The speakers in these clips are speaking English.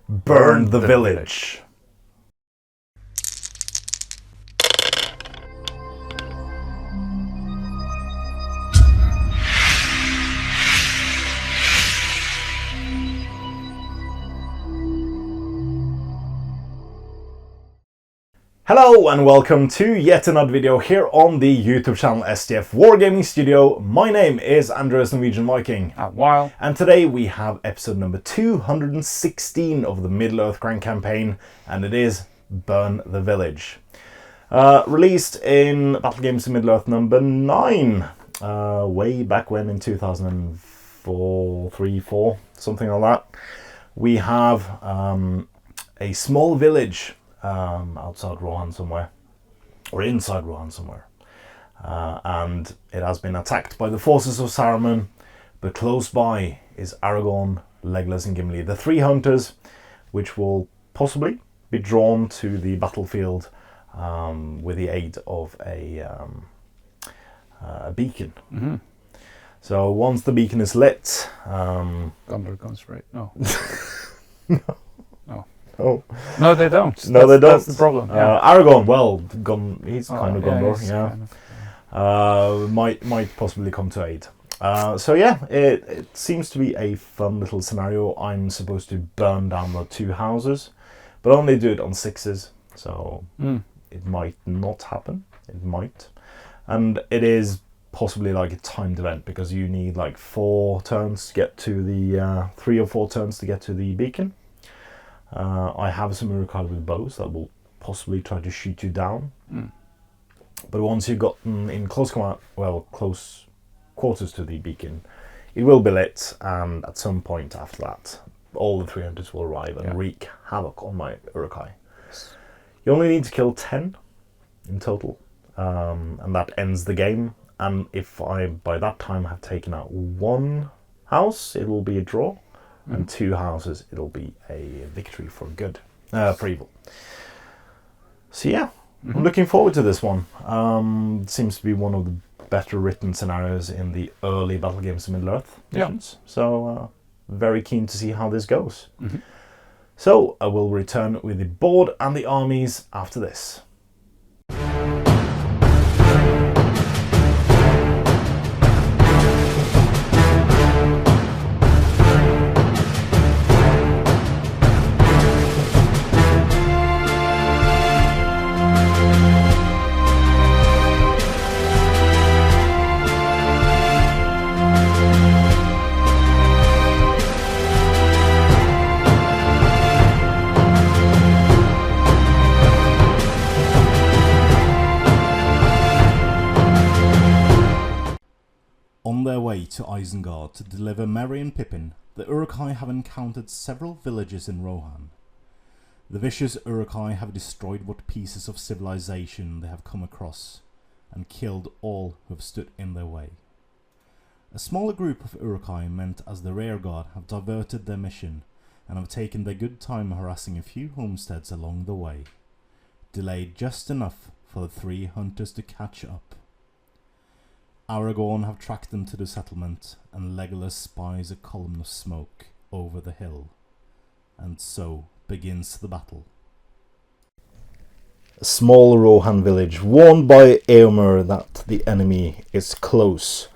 Burn the village. Hello and welcome to yet another video here on the YouTube channel SDF Wargaming Studio. My name is Andreas Norwegian Viking. Wow. And today we have episode number 216 of the Middle-earth Grand Campaign, and it is Burn the Village. Released in Battle Games of Middle-earth number 9, way back when in 2004, 3, 4, something like that. We have a small village outside Rohan somewhere, or inside Rohan somewhere, and it has been attacked by the forces of Saruman, but close by is Aragorn, Legless and Gimli, the three hunters, which will possibly be drawn to the battlefield with the aid of a beacon. Mm-hmm. So once the beacon is lit, Gondor comes right. No. No. No, they don't. No, they don't. That's the problem. Yeah. Aragorn, well, he's kind of Gondor, he's yeah. kind of, Might possibly come to aid. So yeah, it seems to be a fun little scenario. I'm supposed to burn down the two houses, but only do it on 6s. So it might not happen. It might, and it is possibly like a timed event because you need like 4 turns to get to the 3 or 4 turns to get to the beacon. I have some Uruk-hai with bows that will possibly try to shoot you down. But once you've gotten in close quarters to the beacon, it will be lit, and at some point after that, all the 300s will arrive and wreak havoc on my Uruk-hai. Yes. You only need to kill 10 in total, and that ends the game. And if I, by that time, have taken out 1 house, it will be a draw. And 2 houses, it'll be a victory for good, for evil. So yeah, I'm looking forward to this one. It seems to be one of the better written scenarios in the early Battle Games of Middle-earth missions. So very keen to see how this goes. So I will return with the board and the armies after this. On their way to Isengard to deliver Merry and Pippin, the Uruk-hai have encountered several villages in Rohan. The vicious Uruk-hai have destroyed what pieces of civilization they have come across, and killed all who have stood in their way. A smaller group of Uruk-hai, meant as the rearguard, have diverted their mission, and have taken their good time harassing a few homesteads along the way, delayed just enough for the 3 hunters to catch up. Aragorn have tracked them to the settlement, and Legless spies a column of smoke over the hill. And so begins the battle. A small Rohan village, warned by Eomer that the enemy is close.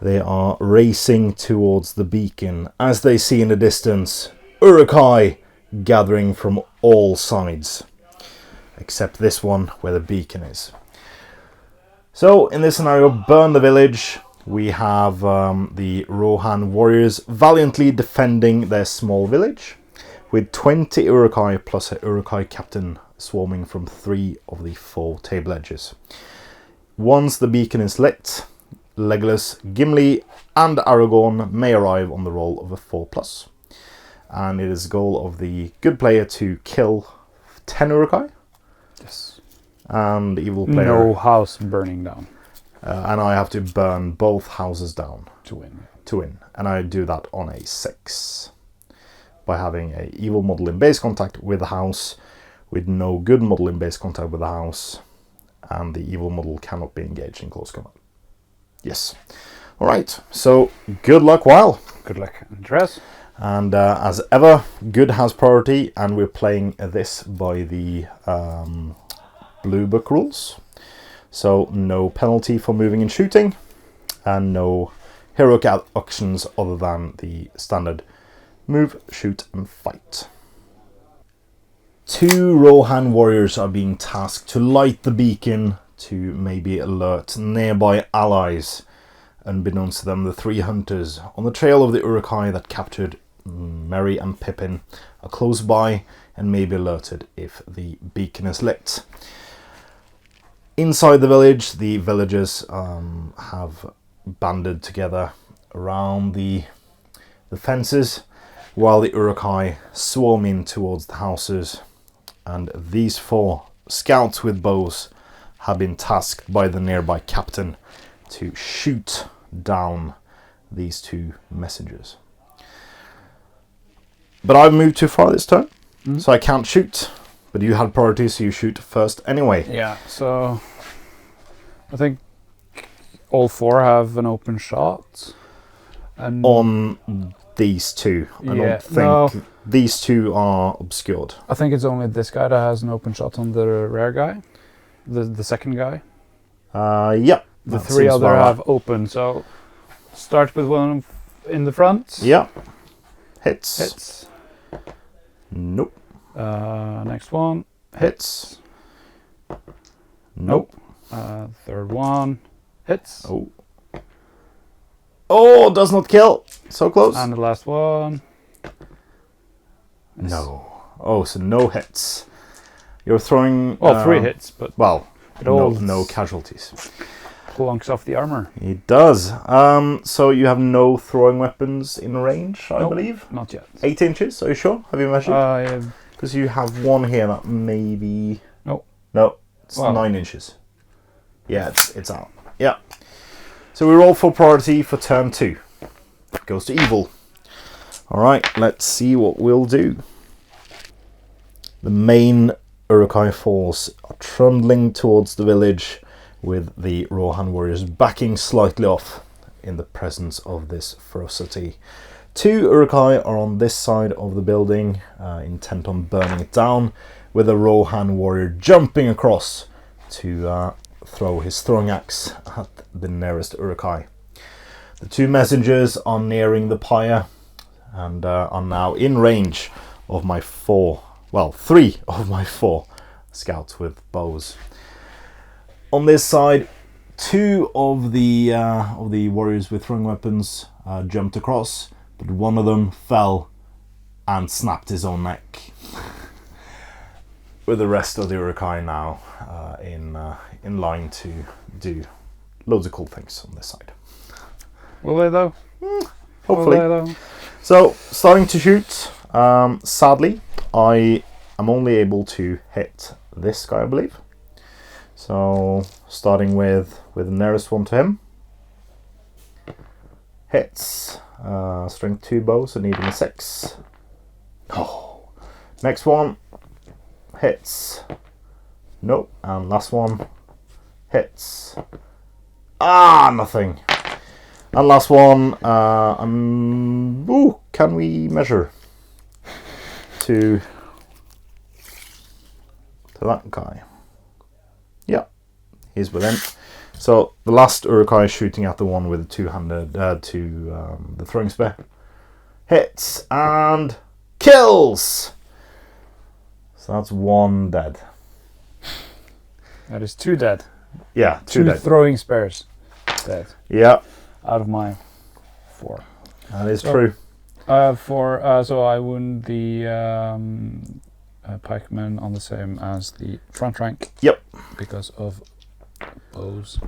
They are racing towards the beacon as they see in the distance Uruk-hai gathering from all sides, except this one where the beacon is. So, in this scenario, Burn the Village, we have the Rohan Warriors valiantly defending their small village, with 20 Uruk-hai plus an Uruk-hai captain swarming from 3 of the 4 table edges. Once the beacon is lit, Legless, Gimli and Aragorn may arrive on the roll of a 4+. And it is the goal of the good player to kill 10 Uruk-hai. Yes. And the evil player... No house burning down. And I have to burn both houses down. To win. To win. And I do that on a 6. By having an evil model in base contact with the house, with no good model in base contact with the house, and the evil model cannot be engaged in close combat. Yes. Alright, so good luck while. Good luck, Andreas. And as ever, good has priority, and we're playing this by the blue book rules. So no penalty for moving and shooting, and no heroic actions other than the standard move, shoot, and fight. 2 Rohan Warriors are being tasked to light the beacon to maybe alert nearby allies. Unbeknownst to them, the 3 hunters on the trail of the Uruk-hai that captured Merry and Pippin are close by and may be alerted if the beacon is lit. Inside the village, the villagers have banded together around the fences, while the Uruk-hai swarm in towards the houses, and these 4 scouts with bows have been tasked by the nearby captain to shoot down these 2 messengers. But I've moved too far this turn, so I can't shoot. But you had priority, so you shoot first anyway. Yeah, so I think all 4 have an open shot. And On these 2. I don't think these 2 are obscured. I think it's only this guy that has an open shot on the rear guy, the second guy. Yeah. The 3 other have open, so start with one in the front. Yeah. Hits. Hits. Nope. Next one. Hits. Nope. Third one. Hits. Oh. Oh, does not kill. So close. And the last one. No. Oh, so no hits. You're throwing... Well, 3 hits, but well, it all no casualties. plunks off the armor. It does. So you have no throwing weapons in range, I Nope, believe? Not yet. 8 inches, are you sure? Have you measured? Yeah. Because you have one here that maybe... No. No, it's Well. 9 inches. Yeah, it's out. Yeah. So we roll for priority for turn 2. Goes to evil. Alright, let's see what we'll do. The main Uruk-hai force are trundling towards the village, with the Rohan Warriors backing slightly off in the presence of this ferocity. 2 Uruk-hai are on this side of the building, intent on burning it down, with a Rohan Warrior jumping across to throw his throwing axe at the nearest Uruk-hai. The 2 messengers are nearing the pyre and are now in range of my 3 of my 4 scouts with bows. On this side, 2 of the warriors with throwing weapons jumped across, but one of them fell and snapped his own neck. With the rest of the Uruk-hai now in line to do loads of cool things on this side. Will they though? Hopefully. Will they though? So, starting to shoot. Sadly, I am only able to hit this guy, I believe. So, starting with the nearest one to him. Hits. Strength 2 bows, so needing a 6. Oh. Next one. Hits. Nope. And last one. Hits. Nothing. And last one. Can we measure to that guy? Yeah, he's within. So the last Uruk-hai is shooting at the one with the two-handed, the throwing spear. Hits and kills. So that's 1 dead. That is 2 dead. Yeah, 2 dead. Throwing spears dead. Yeah, Out of my 4. that is true. So I wound the pikemen on the same as the front rank. Yep. Because of bows.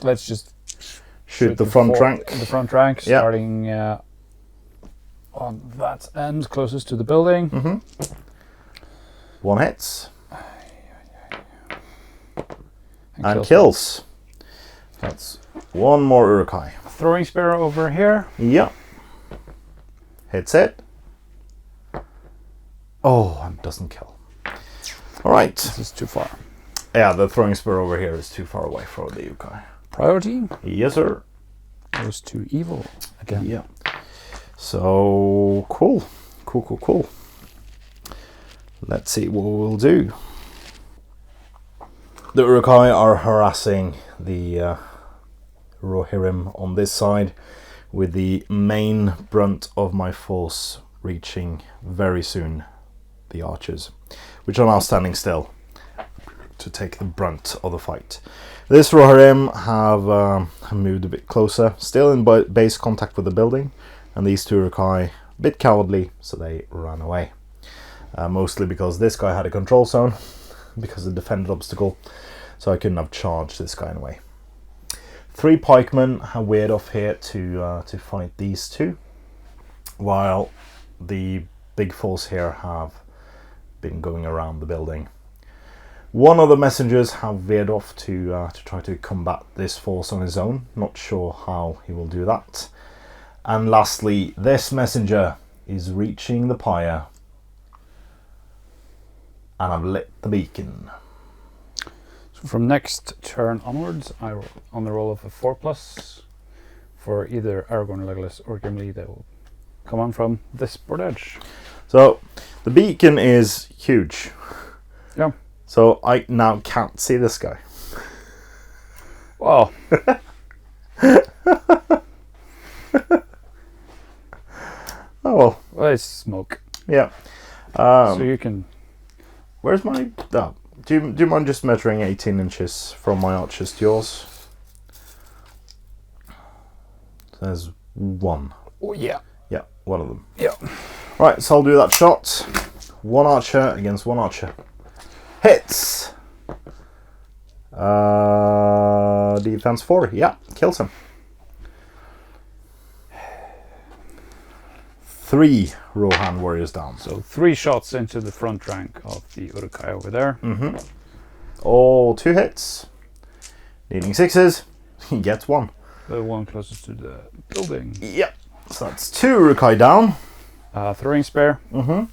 Let's just Shoot the front rank. The front rank, Yeah. starting on that end closest to the building. Mm-hmm. 1 hits. And kills. That's 1 more Uruk-hai. Throwing spear over here. Yeah. Hits it. Oh, and doesn't kill. Alright. This is too far. Yeah, the throwing spear over here is too far away for the Uruk-hai. Priority. Yes, sir. Goes to evil again. Yeah. So cool. Cool. Let's see what we'll do. The Uruk-hai are harassing the Rohirrim on this side, with the main brunt of my force reaching very soon the archers, which are now standing still to take the brunt of the fight. This Rohirrim have moved a bit closer, still in base contact with the building, and these two Uruk-hai a bit cowardly, so they ran away. Mostly because this guy had a control zone, because of the defended obstacle, so I couldn't have charged this guy anyway. 3 pikemen have veered off here to fight these two, while the big force here have been going around the building. One of the messengers have veered off to try to combat this force on his own. Not sure how he will do that. And lastly, this messenger is reaching the pyre, and I've lit the beacon. So from next turn onwards, I roll on the roll of a 4+ for either Aragorn, Legless, or Gimli. They will come on from this board edge. So the beacon is huge. Yeah. So I now can't see this guy. Wow. Oh well. Well, it's smoke. Yeah. So you can. Where's my? Oh, do you mind just measuring 18 inches from my archers to yours? There's one. Oh yeah. Yeah, one of them. Yeah. Right, so I'll do that shot. One archer against one archer. Hits. Defense 4. Yeah, kills him. 3 Rohan Warriors down. So 3 shots into the front rank of the Uruk-hai over there. Mm-hmm. All 2 hits. Needing 6s. He gets 1. The one closest to the building. Yep. So that's 2 Uruk-hai down. Throwing spear. Mm-hmm.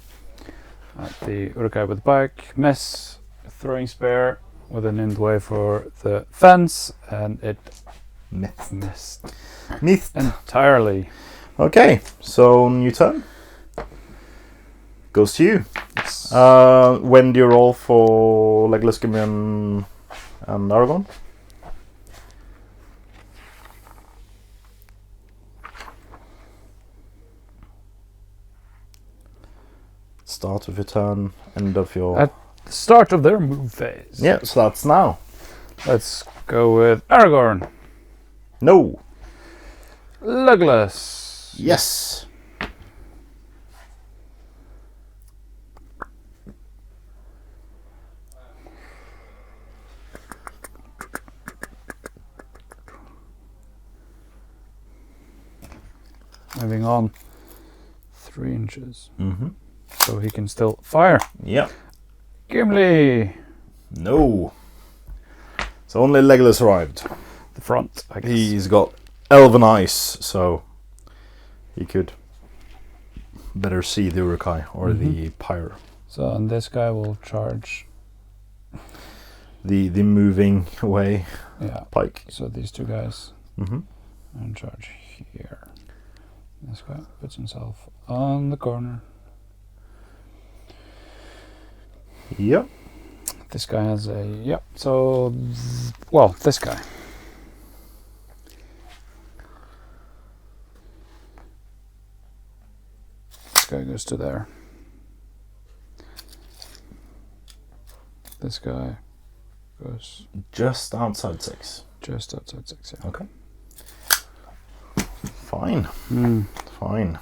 The Uruk-hai with the pike. Miss. Throwing spear with an end way for the fence. And it missed entirely. Okay, so new turn. Goes to you. Yes. When do you roll for Legless, Gimli, and Aragorn? Start of your turn, end of your... At the start of their move phase. Yeah, so that's now. Let's go with Aragorn. No. Legless. Yes. Moving on 3 inches. Mm-hmm. So he can still fire. Yeah. Gimli. No. So only Legless arrived. The front, I guess. He's got elven eyes, so he could better see the Uruk-hai or the pyre. So and this guy will charge. The moving away pike. So these 2 guys Mm-hmm. and charge here. This guy puts himself on the corner. Yep. This guy has a So well, this guy. This guy goes to there. This guy goes Just outside 6. just outside 6. Yeah. Okay. Fine. Fine.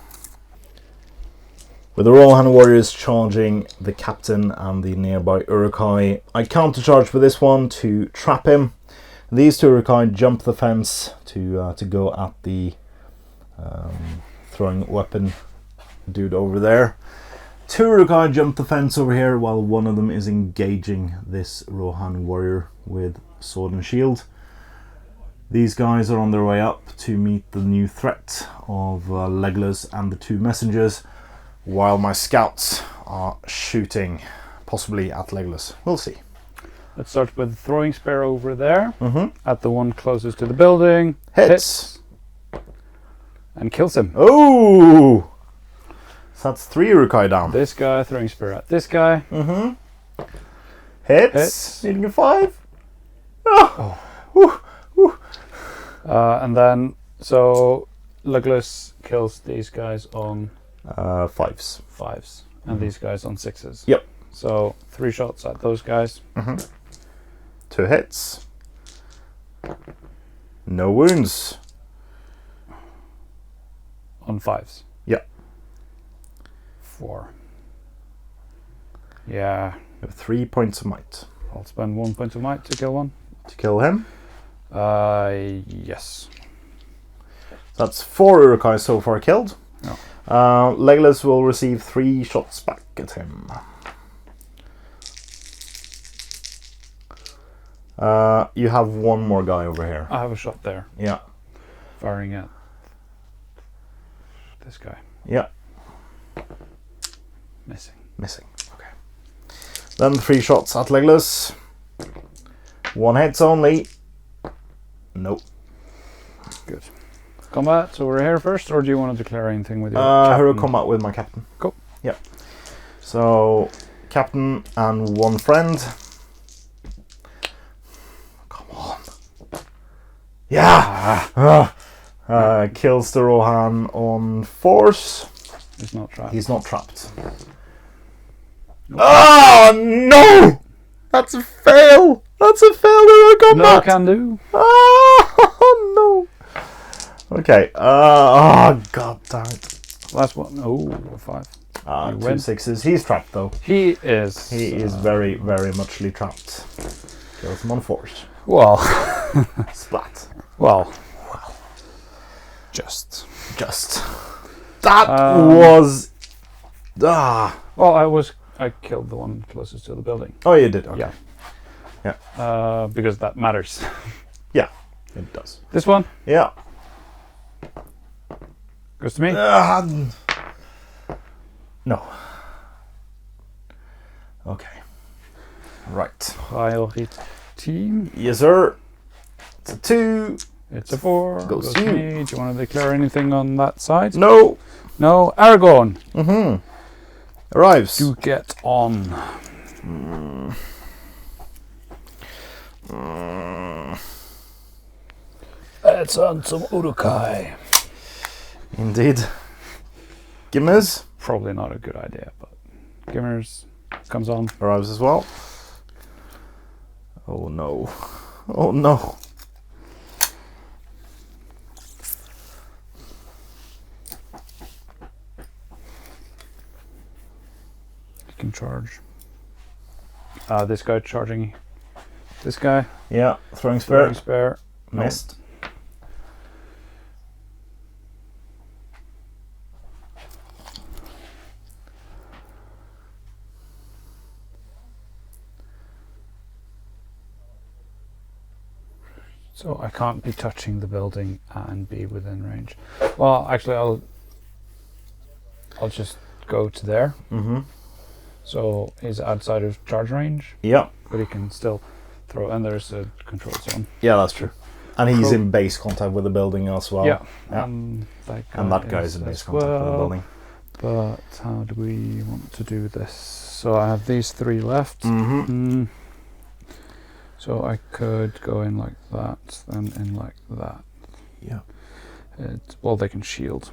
With the Rohan Warriors charging the captain and the nearby Uruk-hai, I countercharge with this one to trap him. These 2 Uruk-hai jump the fence to go at the throwing weapon dude over there. 2 Uruk-hai jump the fence over here while one of them is engaging this Rohan warrior with sword and shield. These guys are on their way up to meet the new threat of Legless and the 2 messengers, while my scouts are shooting, possibly at Legless. We'll see. Let's start with throwing spear over there Mm-hmm. at the one closest to the building. Hits. and kills him. Oh! So that's 3 Uruk-hai down. This guy throwing spear at this guy. Hits. Needing a 5. Oh. Woo. Woo. And then, so Legless kills these guys on 5s. 5s, and these guys on 6s. Yep. So 3 shots at those guys. 2 hits. No wounds. On 5s. Yep. 4. Yeah. You have 3 points of might. I'll spend 1 point of might to kill one. To kill him. Yes. That's 4 Uruk-hai so far killed. No. Legless will receive 3 shots back at him. You have 1 more guy over here. I have a shot there. Yeah. Firing at this guy. Yeah. Missing. Missing. Okay. Then 3 shots at Legless. 1 hits only. Nope. Good. Combat, so we're here first, or do you want to declare anything with your Hero captain? combat with my captain. Cool. Yeah. So, captain and 1 friend. Come on. Yeah! Kills the Rohan on force. He's not trapped. He's not trapped. Oh no! That's a fail! That's a failure of combat! No can do. Oh no! Okay, oh god damn it. Last one. Oh, a 5. You 2 win. 6s. He's trapped though. He is. He is very, very muchly trapped. Kills him on force. Well. Splat. Well. Just. That was... Well, I killed the one closest to the building. Oh, you did? Okay. Yeah. Because that matters. Yeah, it does. This one Yeah. goes to me. No. Okay. Right. Priority. Yes, sir. It's a 2. It's a 4. Goes to to you. me. Do you want to declare anything on that side? No. No. Aragorn. Arrives. You get on. Let's hunt some Uruk-hai. Indeed. Gimmers. Probably not a good idea, but Gimmers comes on. Arrives as well. Oh no. Oh no. You can charge. This guy charging. This guy. Yeah, throwing spear. Spare. Missed. So I can't be touching the building and be within range. Well, actually, I'll just go to there. So he's outside of charge range. Yeah. But he can still throw, and there's a control zone. Yeah, that's true. And he's in base contact with the building as well. Yeah. And that guy is in base contact with the building. But how do we want to do this? So I have these 3 left. So I could go in like that, then in like that. Yeah. Well, they can shield.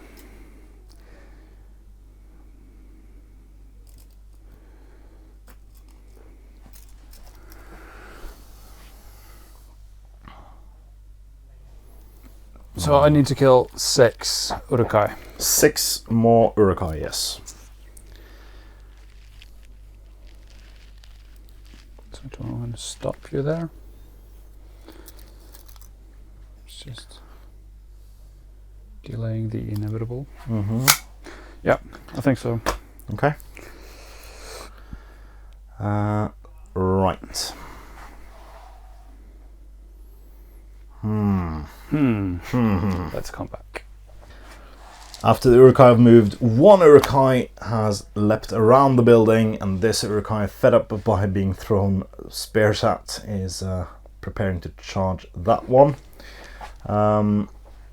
So I need to kill 6 Uruk-hai. 6 more Uruk-hai, yes. So do I want to stop you there? It's just delaying the inevitable. Yeah, I think so. Okay. Right. Let's come back. After the Uruk-hai have moved, 1 Uruk-hai has leapt around the building, and this Uruk-hai, fed up by being thrown spears at, is preparing to charge that one.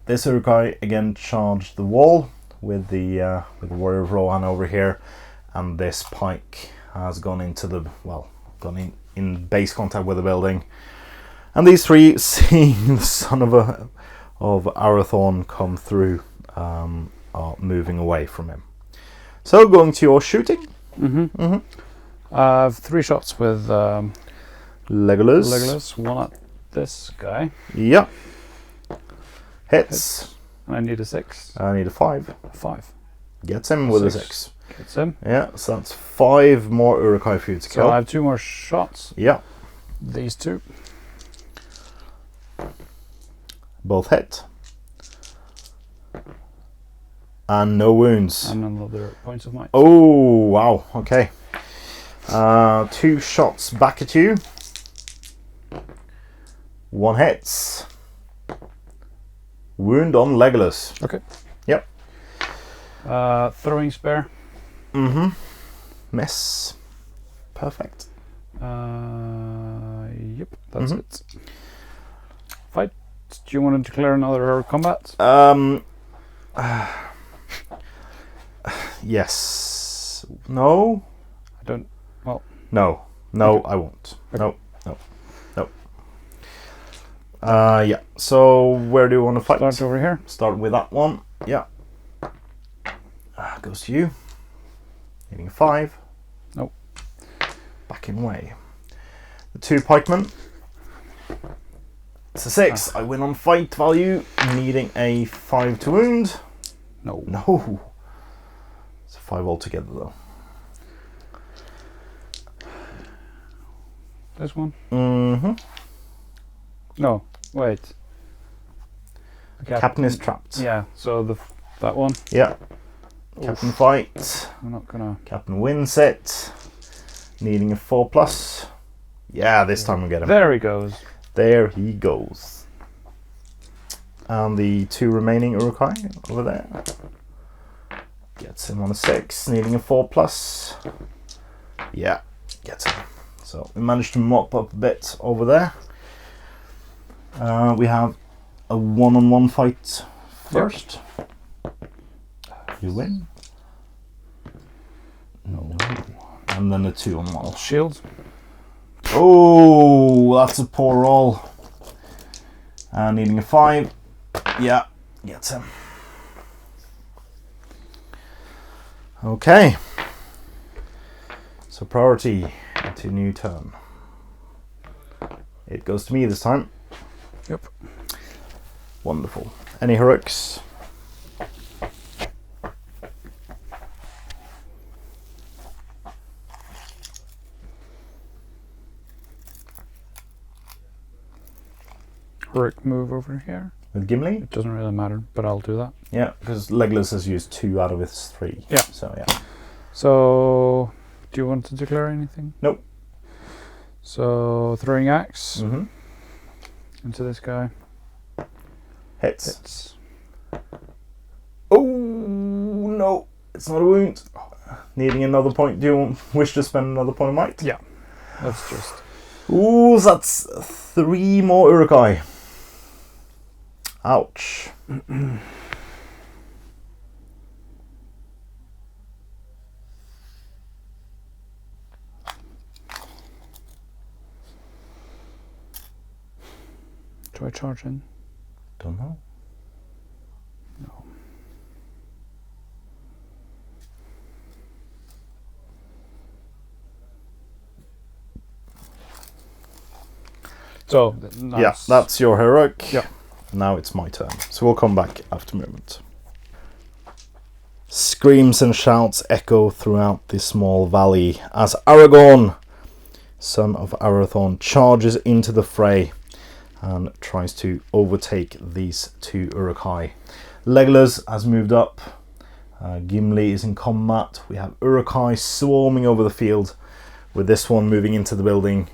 this Uruk-hai again charged the wall with the warrior of Rohan over here, and this pike has gone into the gone in base contact with the building, and these three, seeing the son of Arathorn come through, are moving away from him. So going to your shooting. I have 3 shots with Legless. One at this guy. Yeah. Hits. And I need a 6. I need a 5. 5. Gets him with a 6. Gets him. Yeah, so that's 5 more Uruk-hai for you to kill. So I have 2 more shots. Yeah. These 2. Both hit. And no wounds. And another points of might. Oh, wow. Okay. 2 shots back at you. 1 hits. Wound on Legless. Okay. Yep. Throwing spear. Miss. Perfect. Yep, that's it. Fight. Do you want to declare another combat? Yes. No. I don't. Well. No. Okay. I won't. Okay. No. Yeah. So where do you want to fight? Start over here. Start with that one. Yeah. Goes to you. Needing a 5. Nope. Back in way. The 2 pikemen. It's a 6. I win on fight value. Needing a 5 to wound. No. No. It's a 5 altogether though. This one? No. Wait. Captain is trapped. Yeah. So that one. Yeah. Captain fight. I'm not gonna. Captain wins it. Needing a 4+. Yeah, this time we get him. There he goes. There he goes. And the 2 remaining Uruk-hai over there. Gets him on a 6, needing a 4+. Yeah, gets him. So we managed to mop up a bit over there. We have a 1-on-1 fight first. You win. No. And then a 2-on-1. Shield. Oh, that's a poor roll. Needing a 5. Yeah, gets him. Okay. So priority to new turn. It goes to me this time. Yep. Wonderful. Any Uruks? Uruk move over here. With Gimli? It doesn't really matter, but I'll do that. Yeah, because Legless has used 2 out of his 3. Yeah. So yeah. So, do you want to declare anything? Nope. So, throwing axe Mm-hmm. into this guy. Hits. Hits. Oh no, it's not a wound. Needing another point. Do you wish to spend another point of might? Yeah. That's just. Ooh, that's 3 more Uruk-hai. Ouch. Do I charge in? Don't know. No. So, Yeah, that's your heroic. Yeah. Now it's my turn. So we'll come back after movement. Screams and shouts echo throughout the small valley as Aragorn, son of Arathorn, charges into the fray and tries to overtake these 2 Uruk-hai. Legless has moved up. Gimli is in combat. We have Uruk-hai swarming over the field, with this one moving into the building,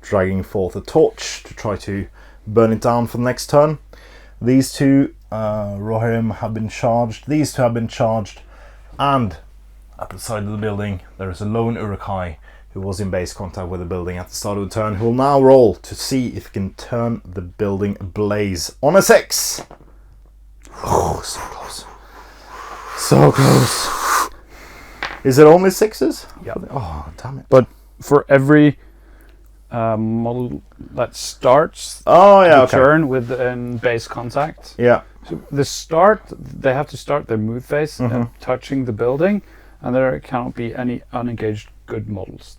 dragging forth a torch to try to burn it down for the next turn. These 2 Rohirrim have been charged. These 2 have been charged, and at the side of the building there is a lone Uruk-hai who was in base contact with the building at the start of the turn, who will now roll to see if he can turn the building ablaze on a 6. Oh, so close. So close. Is it only 6s? Yeah. Oh, damn it. But for every model that starts the turn within base contact, Yeah. so they have to start their move phase and touching the building, and there cannot be any unengaged good models.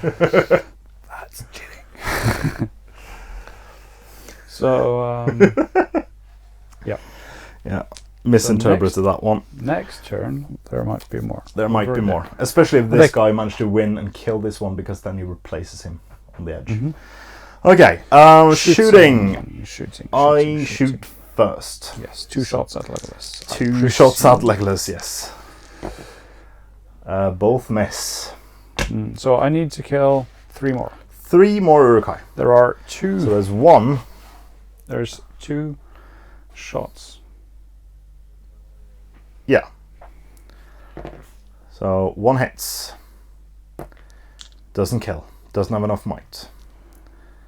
That's cheating. So, Yeah. Misinterpreted that one. next turn, there might be more. There might be more. Especially if this guy managed to win and kill this one, because then he replaces him on the edge. Okay, shooting. I shoot first. Yes, 2 shots at Legless. 2 shots at Legless, yes. Both miss. So I need to kill 3 more. 3 more Uruk-hai. There are 2. So there's 1. There's 2 shots. Yeah. So 1 hits. Doesn't kill. Doesn't have enough might.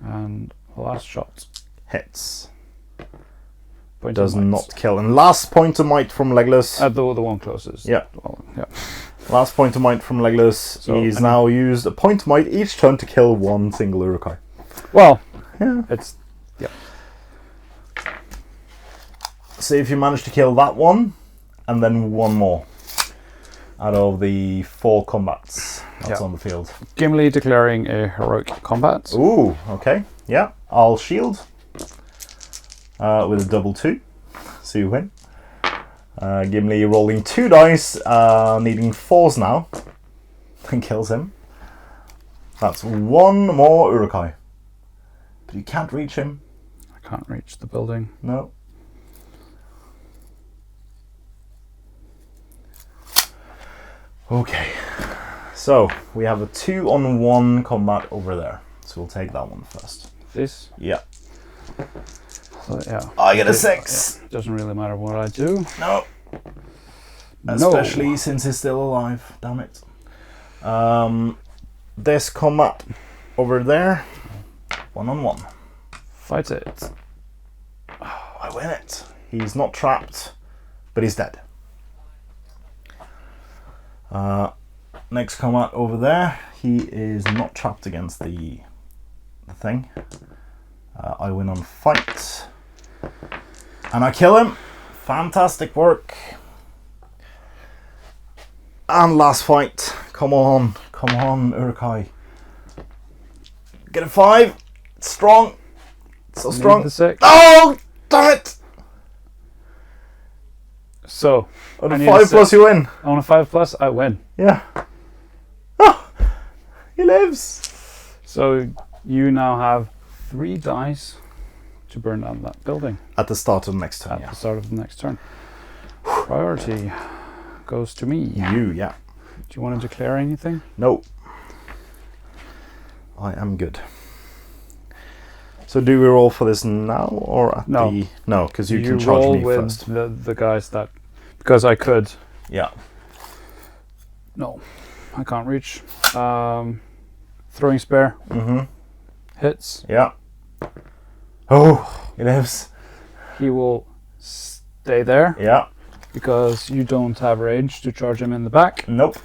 And the last shot Hits. point Does of might. not kill. And last point of might from Legless. The one closest. Yeah. Well, yeah. Last point of might from Legless. So He's now used a point of might each turn to kill 1 single Uruk-hai. Well, Yeah. it's See if you manage to kill that one, and then 1 more out of the 4 combats that's on the field. Gimli declaring a heroic combat. Ooh, okay. Yeah, I'll shield with a double 2, so you win. Gimli rolling 2 dice, needing 4s now, and kills him. That's 1 more Uruk-hai. But you can't reach him. I can't reach the building. No. Okay, so we have a 2-on-1 combat over there. So we'll take that one first. This? Yeah. So, yeah. I get a 6. Yeah. Doesn't really matter what I do. No. Especially since he's still alive. Damn it. This combat over there. 1-on-1. Fight it. Oh, I win it. He's not trapped, but he's dead. Next combat over there. He is not trapped against the thing. I win on fight. And I kill him. Fantastic work. And last fight. Come on. Come on, Uruk-hai. Get a 5. It's strong. It's so strong. The 6. Oh, damn it. So, On a 5 plus you win. On a 5 plus, I win. Yeah. Oh, he lives. So, you now have 3 dice to burn down that building. At the start of the next turn, At the start of the next turn. Priority goes to me. You, yeah. Do you want to declare anything? No. I am good. So do we roll for this now or at No. the... No, because you can You charge roll me with first. the guys that... Because I could. Yeah. No, I can't reach. Throwing spear. Mm-hmm. Hits. Yeah. Oh, he lives. He will stay there. Yeah. Because you don't have range to charge him in the back. Nope.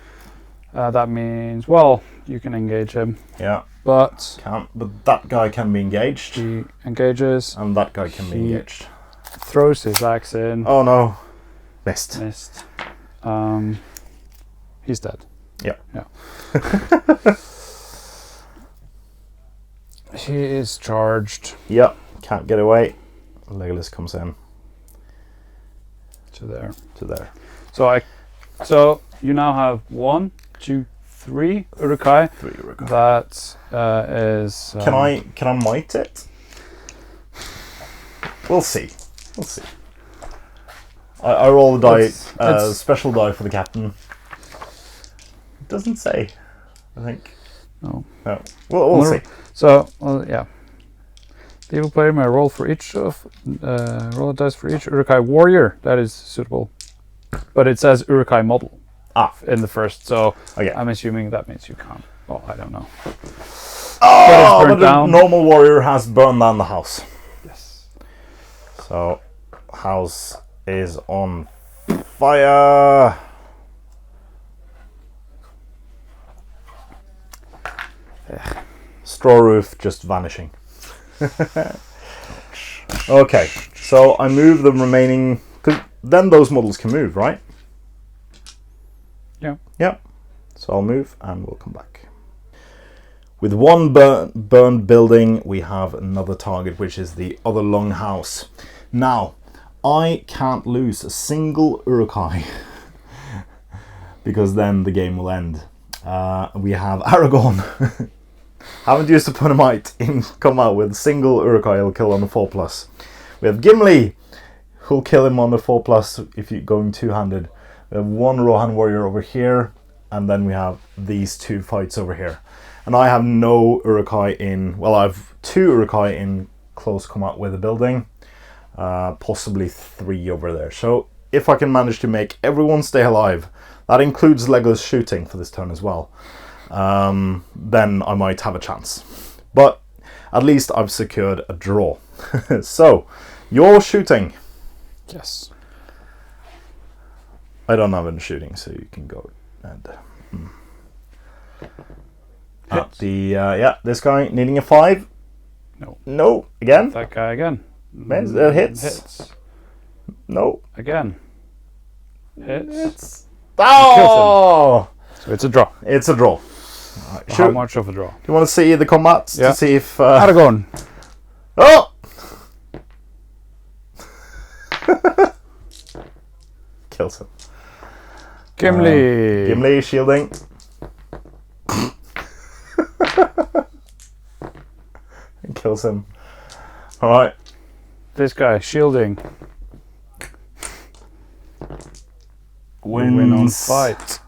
That means, well, you can engage him. Yeah. But Can't. But that guy can be engaged. he engages. And that guy can be He- engaged. Throws his axe in. Oh no. Missed. Missed. He's dead. Yeah. Yeah. He is charged Yep. Can't get away. Legless comes in to there. to there. So you now have 1, 2, 3 Uruk-hai. 3 Uruk-hai. That is. Can I might it? We'll see. We'll see. I roll the die, It's- special die for the captain. It doesn't say. I think. No. No. We'll see. So yeah. The evil player may roll for each of roll a dice for each Uruk-hai warrior that is suitable, but it says Uruk-hai model. in the first. So Okay. I'm assuming that means you can't. Well, I don't know. Oh, burnt but the down. normal warrior has burned down the house. Yes. So, house is on fire. Straw roof just vanishing. Okay, so I move the remaining, because then those models can move, right? Yeah. Yep. So I'll move and we'll come back. With one burned building, we have another target, which is the other longhouse. Now, I can't lose a single Uruk-hai because then the game will end. We have Aragorn. Haven't used a Punamite in come out with a single Uruk-hai he'll kill on the 4+. We have Gimli, who'll kill him on the 4+ if you're going two-handed. We have one Rohan Warrior over here, and then we have these two fights over here. And I have no Uruk-hai in, well, I have 2 Uruk-hai in close combat with the building, possibly 3 over there. So if I can manage to make everyone stay alive, that includes Legless shooting for this turn as well, then I might have a chance. But at least I've secured a draw. So, you're shooting. Yes. I don't have any shooting, so you can go and at the this guy needing a 5. No, again. That guy again. Hits. Hits. No, Again. Hits. oh, So it's a draw. it's a draw. Right, How much of a draw? do you want to see the combats Yeah. to see if Aragorn. oh kills him. Gimli. Gimli shielding. And kills him. Alright. This guy shielding. Wins. Win on fight.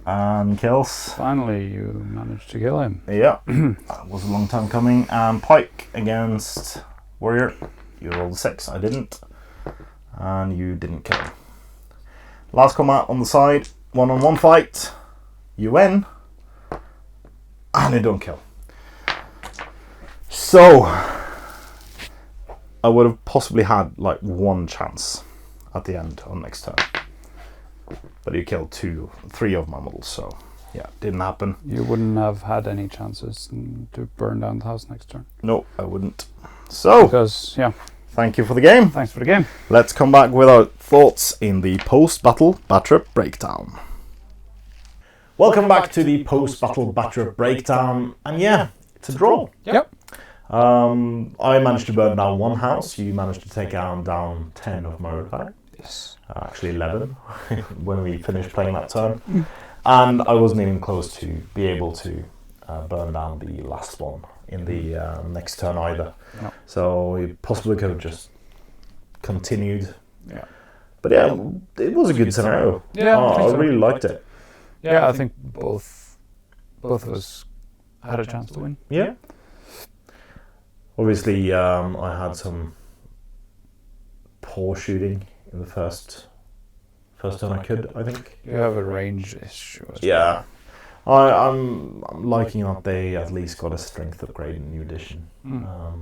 And kills. Finally, you managed to kill him. Yeah. That was a long time coming. And Pike against Warrior. You rolled a 6. I didn't. And you didn't kill him. Last combat on the side. 1-on-1 fight. You win. And you don't kill. So, I would have possibly had like 1 chance at the end on next turn. But you killed 3 of my models, so yeah, didn't happen. You wouldn't have had any chances to burn down the house next turn. No, I wouldn't. So, Because, yeah, thank you for the game. thanks for the game. Let's come back with our thoughts in the post-battle Battrip Breakdown. Welcome back to the post-battle Battrip Breakdown, and yeah, it's a draw. Yep. I managed to burn down 1 house. You managed to take down 10 of my Uruk-hai. Yes. Actually 11 when we finished playing that turn. And I wasn't even close to be able to burn down the last one in the next turn either. No. So we possibly could have just continued. Yeah. But yeah, it was a good scenario. Yeah, I think I so. really liked it. Yeah, I think both of us had a chance to win. Yeah. Obviously, I had some poor shooting in the first turn I could, I think. You have a range issue as Yeah. I'm liking that they at least got a strength upgrade in New Edition. well.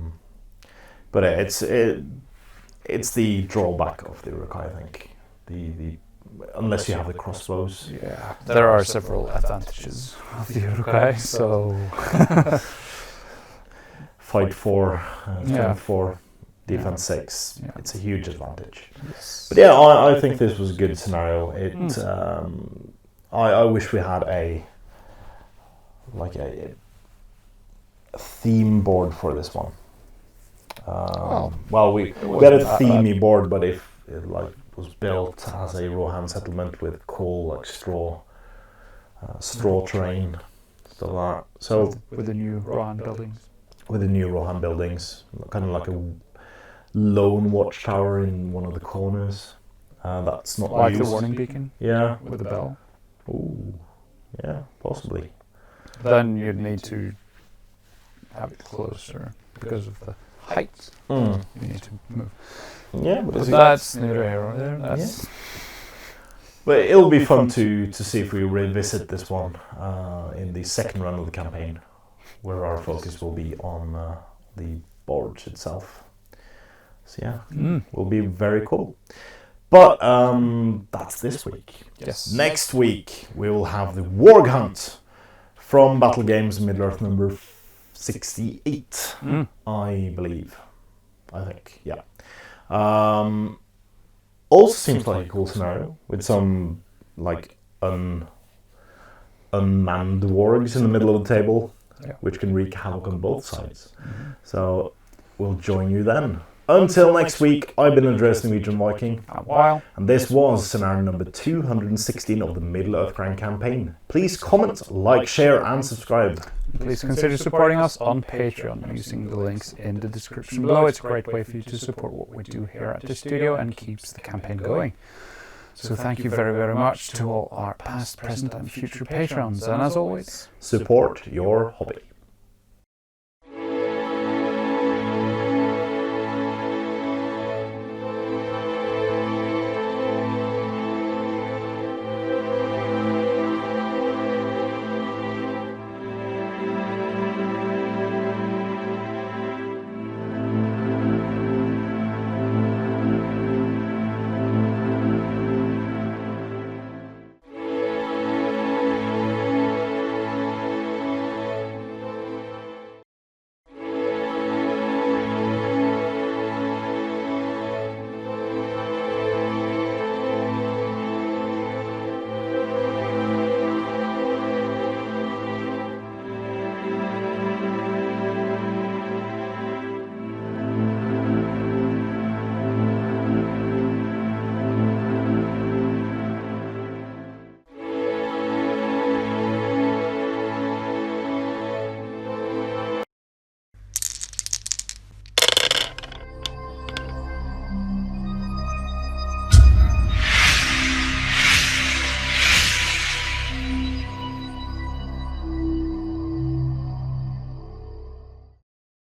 But it's the drawback of the Uruk-hai, I think. The unless you have the crossbows. Yeah, there are several advantages of the Uruks-hai, so Fight 4, Yeah. strength 4, defense 6. Yeah. It's a huge advantage. yes. But yeah, I think this was a good scenario. It I wish we had a theme board for this one. Well, we had a themey board, but if it was built as a Rohan settlement with coal, straw terrain, stuff like that. So with the new Rohan buildings. with the new Rohan buildings, kind of like a lone watchtower in one of the corners. That's not Like used. the warning beacon Yeah. with the bell. Ooh. Yeah, possibly. Then you'd need to have it closer because of the height. You need to move. Yeah, but But that's neither here nor there. That's But it'll be fun to see if we revisit this one in the second run of the campaign, where our focus will be on the board itself. So yeah, will be very cool. But that's this week. Yes. Next week we will have the Warg Hunt from Battle Games Middle-earth number 68, I believe. I think, yeah. Also seems like a cool scenario with some like unmanned wargs in the middle of the table, which can wreak havoc on both sides. So we'll join you then. Until next week, I've been Andreas Norwegian Viking, and this was scenario number 216 of the Middle-earth Grand Campaign. Please comment, like, share, and subscribe. Please consider supporting us on Patreon using the links in the description below. It's a great way for you to support what we do here at the studio and keeps the campaign going. So thank you very, very much to all our past, present, and future patrons. And as always, support your hobby.